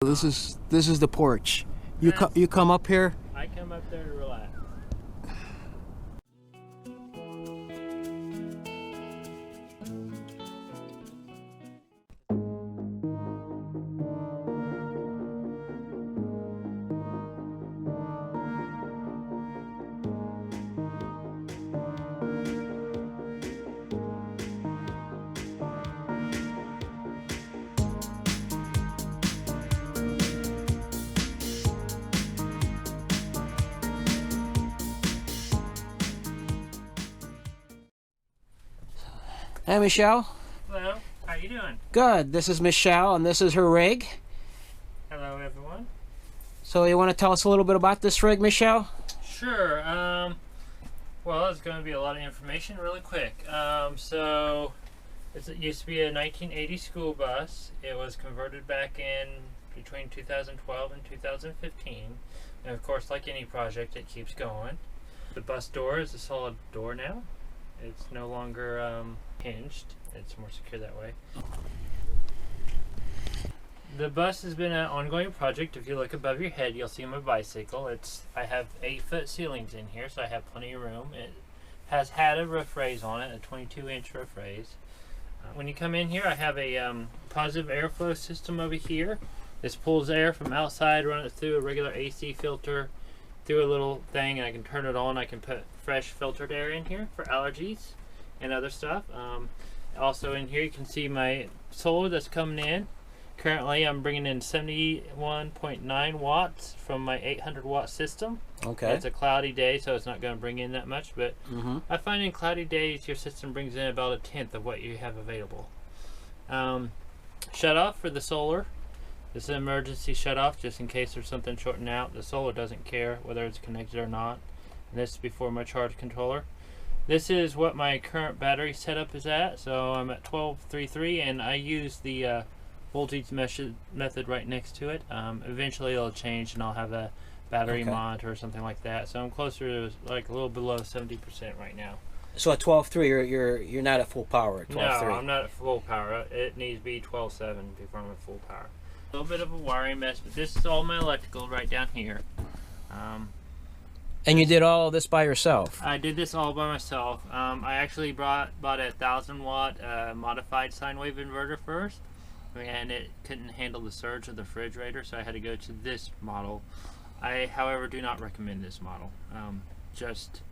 This is the porch. You come up here. I come up there to relax. Hey, Michelle. Hello, how you doing? Good. This is Michelle, and this is her rig. Hello, everyone. So you want to tell us a little bit about this rig, Michelle? Sure. Well, it's going to be a lot of information really quick. So it used to be a 1980 school bus. It was converted back in between 2012 and 2015. And of course, like any project, it keeps going. The bus door is a solid door now. It's no longer hinged. It's more secure that way. The bus has been an ongoing project. If you look above your head, you'll see my bicycle. I have 8-foot ceilings in here, so I have plenty of room. It has had a roof raise on it, a 22-inch roof raise. When you come in here, I have a positive airflow system over here. This pulls air from outside, run it through a regular AC filter, through a little thing, and I can turn it on. I can put fresh filtered air in here for allergies and other stuff. Also in here you can see my solar that's coming in. Currently I'm bringing in 71.9 watts from my 800 watt system. Okay. It's a cloudy day, so it's not going to bring in that much, but I find in cloudy days your system brings in about a tenth of what you have available. Shut off for the solar. This is an emergency shut off just in case there's something shorting out. The solar doesn't care whether it's connected or not. And this is before my charge controller. This is what my current battery setup is at. So I'm at 1233 and I use the voltage method right next to it. Eventually it'll change and I'll have a battery monitor or something like that. So I'm closer to like a little below 70% right now. So at 12.3, you're not at full power at 12.3. No, I'm not at full power. It needs to be 12.7 before I'm at full power. A little bit of a wiring mess, but this is all my electrical right down here. And you did all of this by yourself? I did this all by myself. I actually bought a 1,000 watt modified sine wave inverter first, and it couldn't handle the surge of the refrigerator, so I had to go to this model. I, however, do not recommend this model. Just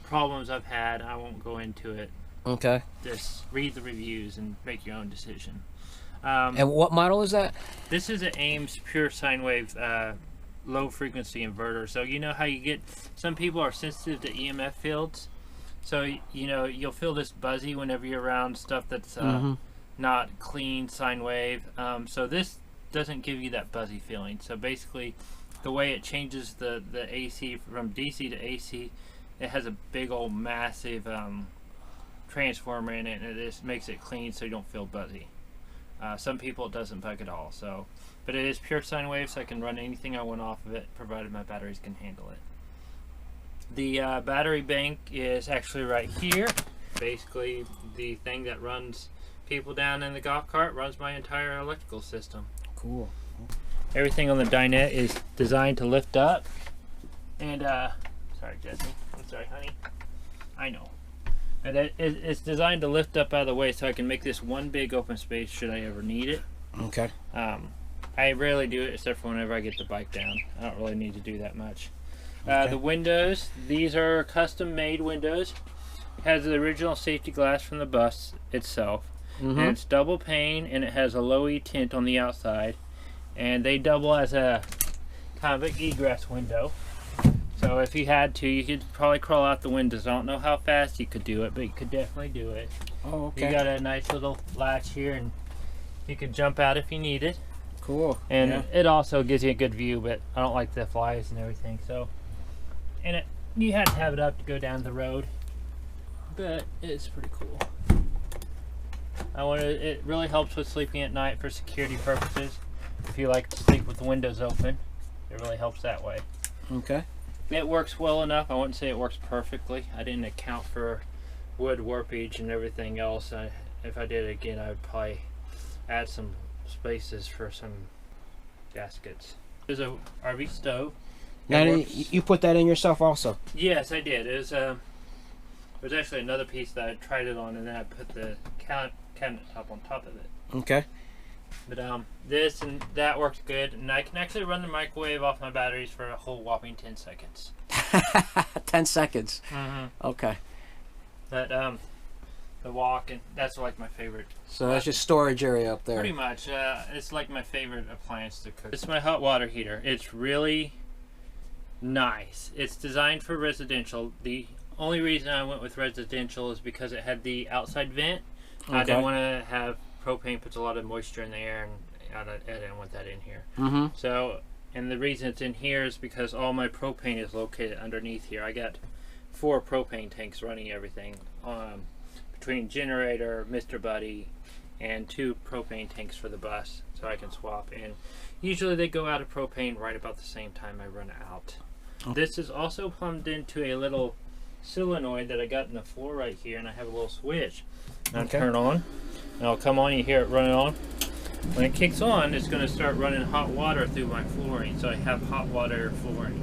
problems I've had. I won't go into it. Okay. Just read the reviews and make your own decision. And what model is that? This is an Ames pure sine wave low frequency inverter. So you know how you get, some people are sensitive to EMF fields, so you know you'll feel this buzzy whenever you're around stuff that's not clean sine wave. So this doesn't give you that buzzy feeling. So basically the way it changes the AC from DC to AC, it has a big old massive transformer in it, and it just makes it clean so you don't feel buzzy. Some people it doesn't bug at all, so, but it is pure sine wave, so I can run anything I want off of it, provided my batteries can handle it. The battery bank is actually right here. Basically, the thing that runs people down in the golf cart runs my entire electrical system. Cool. Everything on the dinette is designed to lift up. And, sorry, Jesse. I'm sorry, honey. I know. And it's designed to lift up out of the way so I can make this one big open space should I ever need it. Okay. I rarely do it except for whenever I get the bike down. I don't really need to do that much. Okay. The windows, these are custom made windows. It has the original safety glass from the bus itself. And it's double pane, and it has a low E tint on the outside. And they double as a kind of an egress window. So if you had to, you could probably crawl out the windows. I don't know how fast you could do it, but you could definitely do it. Oh, okay. You got a nice little latch here, and you could jump out if you need it. Cool. And it also gives you a good view, but I don't like the flies and everything. So, and you had to have it up to go down the road, but it's pretty cool. It really helps with sleeping at night for security purposes. If you like to sleep with the windows open, it really helps that way. Okay. It works well enough. I wouldn't say it works perfectly. I didn't account for wood warpage and everything else. If I did it again, I would probably add some spaces for some gaskets. There's a RV stove. Now, you put that in yourself also? Yes, I did. It was there's actually another piece that I tried it on, and then I put the cabinet top on top of it. Okay. But this and that works good, and I can actually run the microwave off my batteries for a whole whopping 10 seconds. 10 seconds. Okay. But the wok, and that's like my favorite. So that's your storage area up there. Pretty much. It's like my favorite appliance to cook. It's my hot water heater. It's really nice. It's designed for residential. The only reason I went with residential is because it had the outside vent. Okay. I didn't want to have propane puts a lot of moisture in the air, and I didn't want that in here. So, and the reason it's in here is because all my propane is located underneath here. I got 4 propane tanks running everything between generator, Mr. Buddy, and 2 propane tanks for the bus, so I can swap. And usually they go out of propane right about the same time I run out. This is also plumbed into a little solenoid that I got in the floor right here, and I have a little switch. I'll turn on, and I'll come on, you hear it running on. When it kicks on, it's going to start running hot water through my flooring, so I have hot water flooring.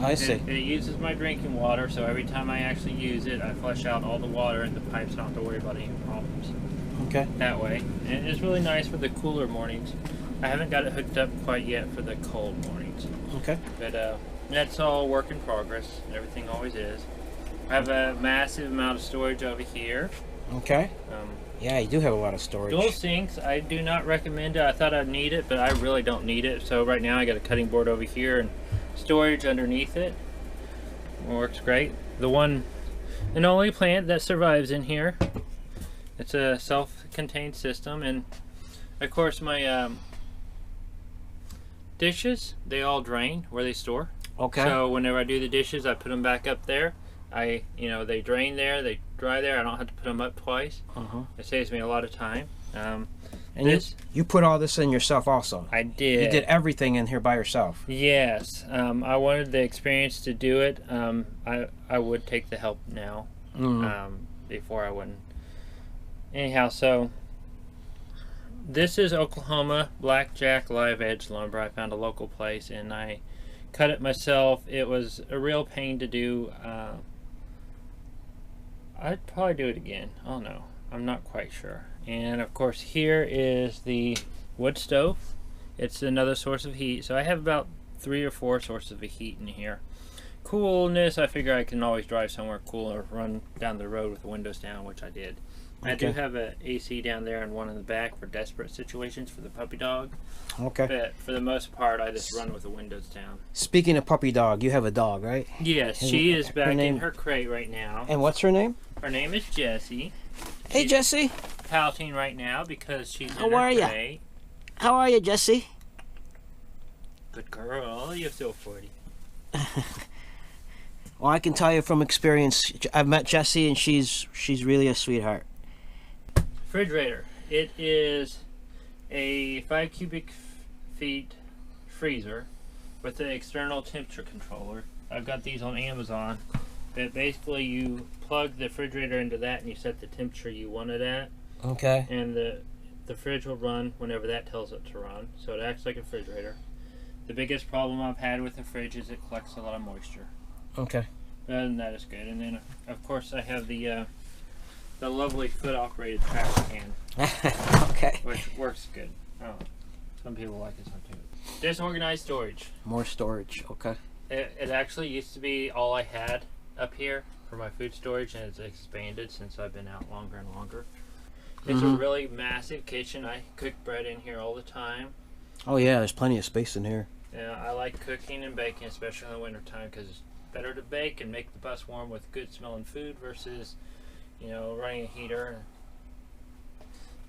I see. It uses my drinking water, so every time I actually use it, I flush out all the water in the pipes, don't have to worry about any problems. Okay. That way. And it's really nice for the cooler mornings. I haven't got it hooked up quite yet for the cold mornings. Okay. But that's all work in progress. Everything always is. I have a massive amount of storage over here. Okay. Yeah, you do have a lot of storage. Dual sinks, I do not recommend it. I thought I'd need it, but I really don't need it. So right now I got a cutting board over here and storage underneath it. It works great. The one and only plant that survives in here. It's a self-contained system, and of course my dishes, they all drain where they store. Okay. So whenever I do the dishes, I put them back up there. They drain there, they dry there. I don't have to put them up twice. It saves me a lot of time. And you put all this in yourself also? I did. You did everything in here by yourself? Yes. I wanted the experience to do it. I would take the help now. Before I wouldn't. Anyhow, so this is Oklahoma Blackjack live edge lumber. I found a local place and I cut it myself. It was a real pain to do. I'd probably do it again. Oh no, I'm not quite sure. And of course here is the wood stove. It's another source of heat. So I have about 3 or 4 sources of heat in here. Coolness, I figure I can always drive somewhere cool or run down the road with the windows down, which I did. I do have an AC down there and one in the back for desperate situations for the puppy dog. Okay. But for the most part, I just run with the windows down. Speaking of puppy dog, you have a dog, right? Yes, she is back in her crate right now. And what's her name? Her name is Jessie. Hey, Jessie. Pouting right now because she's in her crate. How are you, Jessie? Good girl. You're so pretty. Well, I can tell you from experience, I've met Jessie and she's really a sweetheart. Refrigerator. It is a 5 cubic feet freezer with an external temperature controller. I've got these on Amazon. But basically you plug the refrigerator into that and you set the temperature you want it at. Okay. And the fridge will run whenever that tells it to run. So it acts like a refrigerator. The biggest problem I've had with the fridge is it collects a lot of moisture. Okay. Other than that, it's good. And then of course I have the lovely foot operated trash can. Okay. Which works good. Oh, some people like it some too. Disorganized storage. More storage. Okay. It actually used to be all I had up here for my food storage, and it's expanded since I've been out longer and longer. It's a really massive kitchen. I cook bread in here all the time. Oh yeah, there's plenty of space in here. Yeah, I like cooking and baking, especially in the winter time, because it's better to bake and make the bus warm with good smelling food versus, running a heater.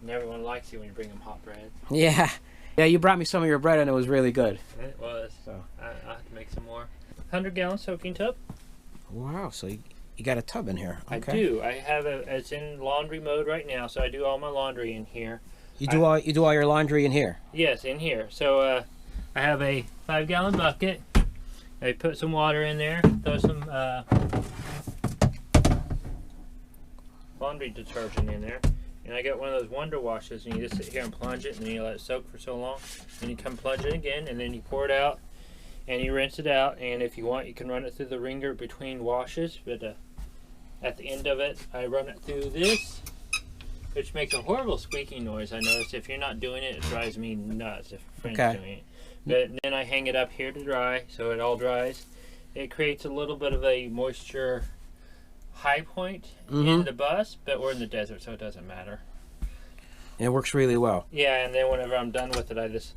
And everyone likes you when you bring them hot bread. Yeah. Yeah, you brought me some of your bread and it was really good. It was. So I'll have to make some more. 100-gallon soaking tub. Wow, so you got a tub in here. Okay. I do. I have it's in laundry mode right now, so I do all my laundry in here. You do all your laundry in here? Yes, in here. So I have a 5-gallon bucket. I put some water in there, throw some laundry detergent in there, And I got one of those Wonder Washes, and you just sit here and plunge it, and then you let it soak for so long. And you come plunge it again, and then you pour it out, and you rinse it out. And if you want, you can run it through the wringer between washes. But at the end of it, I run it through this, which makes a horrible squeaking noise. I noticed if you're not doing it, it drives me nuts if a friend's doing it. But then I hang it up here to dry, so it all dries. It creates a little bit of a moisture high point in the bus, but we're in the desert, so it doesn't matter. It works really well. Yeah, and then whenever I'm done with it, I just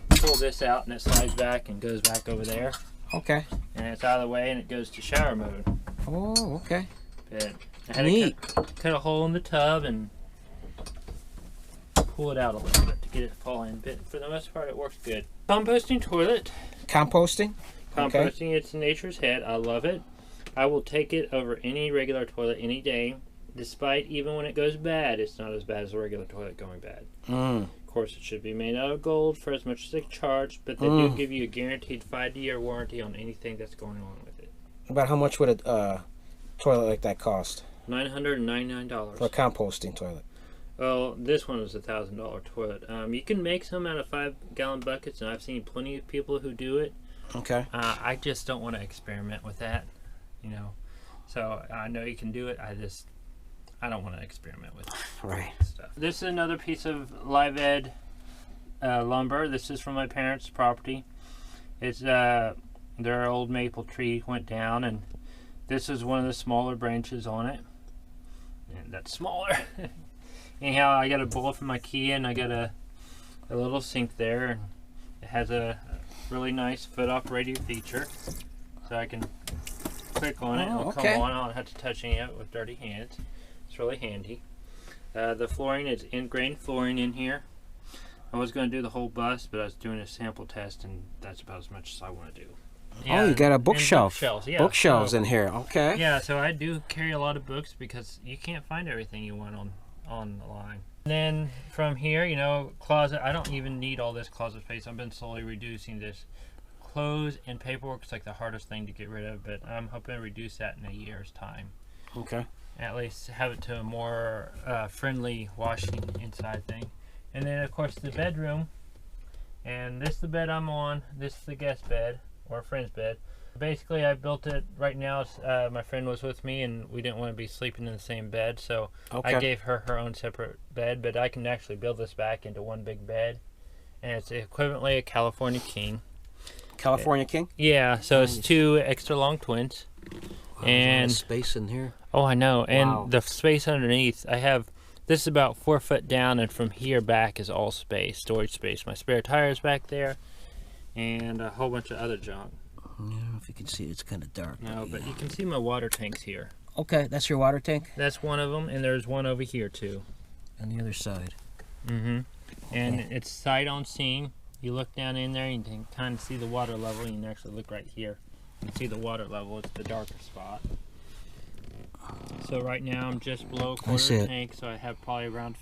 pull this out, and it slides back and goes back over there. Okay. And it's out of the way, and it goes to shower mode. Oh, okay. But I had to cut a hole in the tub and pull it out a little bit to get it to fall in. But for the most part, it works good. Composting toilet. Composting? Composting, it's nature's head. I love it. I will take it over any regular toilet any day. Despite even when it goes bad, it's not as bad as a regular toilet going bad. Of course, it should be made out of gold for as much as they charge, but they do give you a guaranteed 5-year warranty on anything that's going on with it. About how much would a toilet like that cost? $999. For a composting toilet. Well, this one was a $1,000 toilet. You can make some out of 5-gallon buckets, and I've seen plenty of people who do it. Okay. I just don't want to experiment with that, you know. So I know you can do it. I don't want to experiment with stuff. This is another piece of live ed lumber. This is from my parents' property. It's their old maple tree went down, and this is one of the smaller branches on it. And that's smaller. Anyhow, I got a bowl from IKEA, and I got a little sink there, and it has a really nice foot-off radio feature, so I can click on it and it'll come on. I don't have to touch any of it with dirty hands. It's really handy. The flooring is ingrained flooring in here. I was going to do the whole bus, but I was doing a sample test, and that's about as much as I want to do. Yeah, you got a bookshelf. Bookshelves, yeah. Bookshelves in here. Okay. Yeah, so I do carry a lot of books because you can't find everything you want online. And then from here, you know, closet. I don't even need all this closet space. I've been slowly reducing this. Clothes and paperwork is like the hardest thing to get rid of, but I'm hoping to reduce that in a year's time. Okay. At least have it to a more friendly washing inside thing. And then of course the bedroom. And this is the bed I'm on. This is the guest bed or a friend's bed. Basically, I built it right now. My friend was with me, and we didn't want to be sleeping in the same bed, so I gave her her own separate bed. But I can actually build this back into one big bed, and it's equivalently a California king. California king? Yeah. So it's 2 extra long twins, and space in here. Oh, I know. And the space underneath, I have. This is about 4 foot down, and from here back is all space, storage space. My spare tires back there, and a whole bunch of other junk. I don't know if you can see it. It's kind of dark. No, but you can see my water tanks here. Okay, that's your water tank? That's one of them, and there's one over here, too. On the other side. Mm-hmm. And it's sight on scene. You look down in there, and you can kind of see the water level. You can actually look right here. You can see the water level. It's the darker spot. So right now, I'm just below a quarter tank, so I have probably around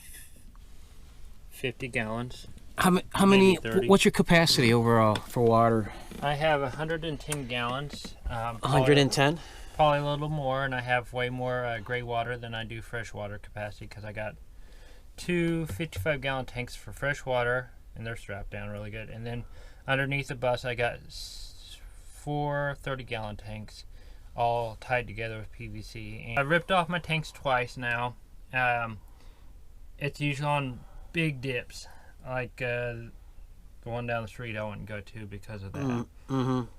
50 gallons. How many? 30. What's your capacity overall for water? I have 110 gallons. 110? Probably a little more, and I have way more gray water than I do fresh water capacity because I got 2 55-gallon tanks for fresh water, and they're strapped down really good. And then underneath the bus, I got 4 30-gallon tanks, all tied together with PVC. And I ripped off my tanks twice now. It's usually on big dips. Like the one down the street I wouldn't go to because of that.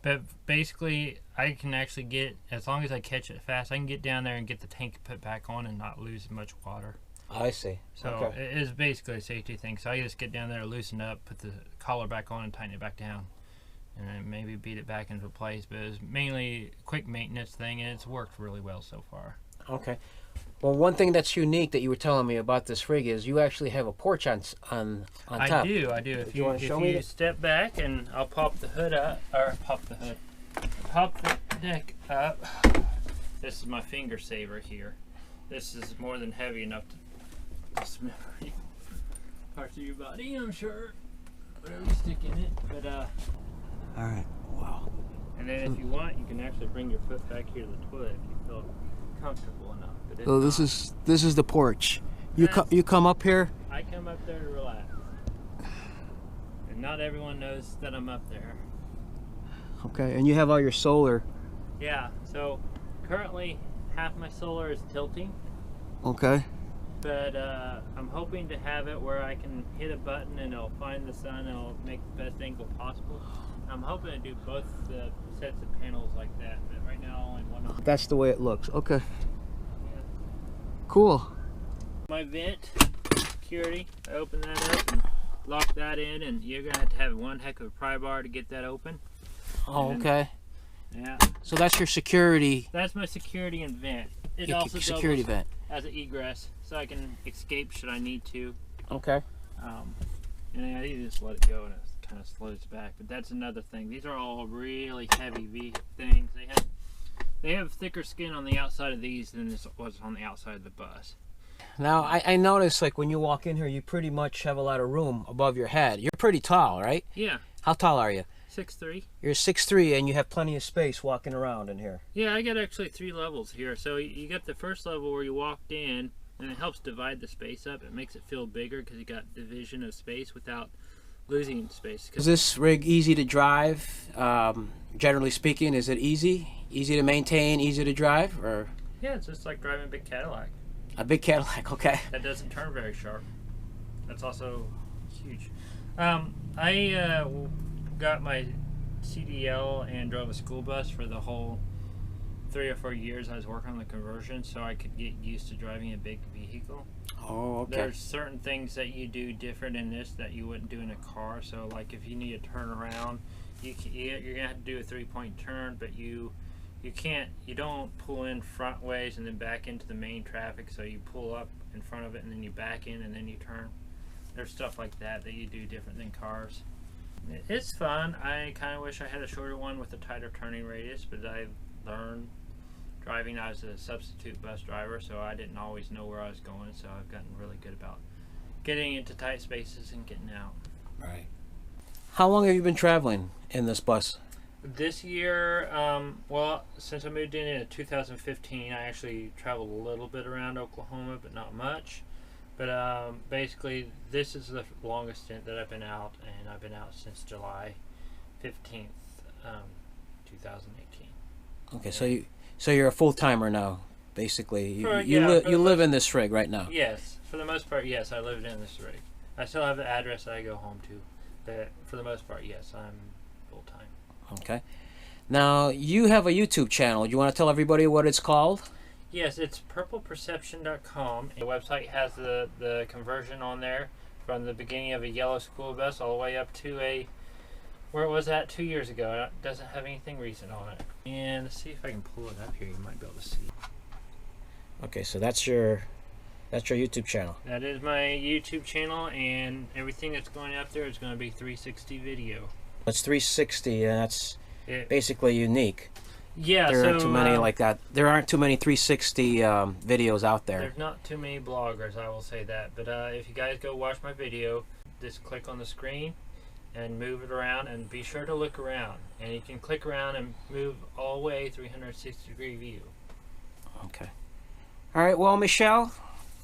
But basically, I can actually get, as long as I catch it fast, I can get down there and get the tank put back on and not lose much water. I see. So it is basically a safety thing. So I just get down there, loosen up, put the collar back on, and tighten it back down. And then maybe beat it back into place. But it's mainly a quick maintenance thing, and it's worked really well so far. Okay. Well, one thing that's unique that you were telling me about this rig is you actually have a porch on top. I do. If you step back, and I'll pop the hood up, or pop the deck up. This is my finger saver here. This is more than heavy enough to dismember parts of your body, I'm sure. Whatever you stick in it, but all right. Wow. And then if you want, you can actually bring your foot back here to the toilet if you feel comfortable enough. So this is the porch. You come up here. I come up there to relax. And not everyone knows that I'm up there. Okay, and you have all your solar. Yeah, so currently half my solar is tilting. Okay. But I'm hoping to have it where I can hit a button and it'll find the sun and it'll make the best angle possible. I'm hoping to do both the sets of panels like that, but right now only one of them. That's the way it looks. Okay. Yeah. Cool. My vent security, I open that up and lock that in, and you're gonna have one heck of a pry bar to get that open. Oh, okay. Yeah. So that's your security. That's my security and vent. It Your also security doubles vent. as an egress, so I can escape should I need to. Okay. And I just let it go and it kind of slows back. But that's another thing. These are all really heavy things. They have thicker skin on the outside of these than this was on the outside of the bus. Now I noticed, like, when you walk in here, you pretty much have a lot of room above your head. You're pretty tall, right? Yeah. How tall are you? 6'3". You're 6'3", and you have plenty of space walking around in here. Yeah, I got actually 3 levels here. So you got the first level where you walked in, and it helps divide the space up. It makes it feel bigger because you got division of space without losing space. Is this rig easy to drive? Generally speaking, is it easy to maintain, easy to drive, or? Yeah, it's just like driving a big Cadillac. A big Cadillac, okay. That doesn't turn very sharp. That's also huge. I got my CDL and drove a school bus for the whole 3 or 4 years I was working on the conversion, so I could get used to driving a big vehicle. Oh, okay. There's certain things that you do different in this that you wouldn't do in a car. So like if you need to turn around, you're gonna have to do a 3-point turn, but you don't pull in front ways and then back into the main traffic. So you pull up in front of it and then you back in and then you turn. There's stuff like that you do different than cars. It's fun. I kind of wish I had a shorter one with a tighter turning radius, but I learned driving. I was a substitute bus driver, so I didn't always know where I was going, so I've gotten really good about getting into tight spaces and getting out. Right. How long have you been traveling in this bus? This year, well, since I moved in 2015, I actually traveled a little bit around Oklahoma, but not much. But basically, this is the longest stint that I've been out, and I've been out since July 15th, 2018. Okay, so you're a full-timer now, basically. You you live in this rig right now. Yes, for the most part, yes, I lived in this rig. I still have the address that I go home to, but for the most part, yes, I'm full-time. Okay. Now, you have a YouTube channel. Do you want to tell everybody what it's called? Yes, it's purpleperception.com. The website has the conversion on there from the beginning of a yellow school bus all the way up to where it was at 2 years ago. It doesn't have anything recent on it. And let's see if I can pull it up here. You might be able to see. Okay, so that's your YouTube channel. That is my YouTube channel, and everything that's going up there is going to be 360 video. It's 360, and that's basically unique. Yeah, there aren't too many like that. There aren't too many 360 videos out there. There's not too many bloggers, I will say that. But if you guys go watch my video, just click on the screen and move it around, and be sure to look around. And you can click around and move all the way 360-degree view. Okay. All right. Well, Michelle,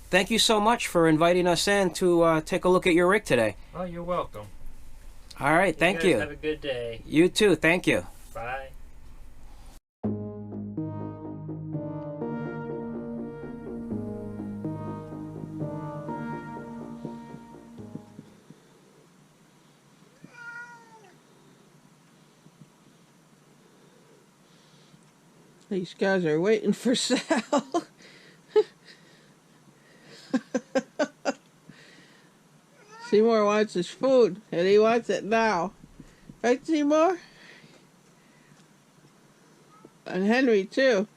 thank you so much for inviting us in to take a look at your rig today. Oh, you're welcome. All right. Thank you. Have a good day. You too. Thank you. Bye. These guys are waiting for Sal. Seymour wants his food, and he wants it now. Right, Seymour? And Henry, too.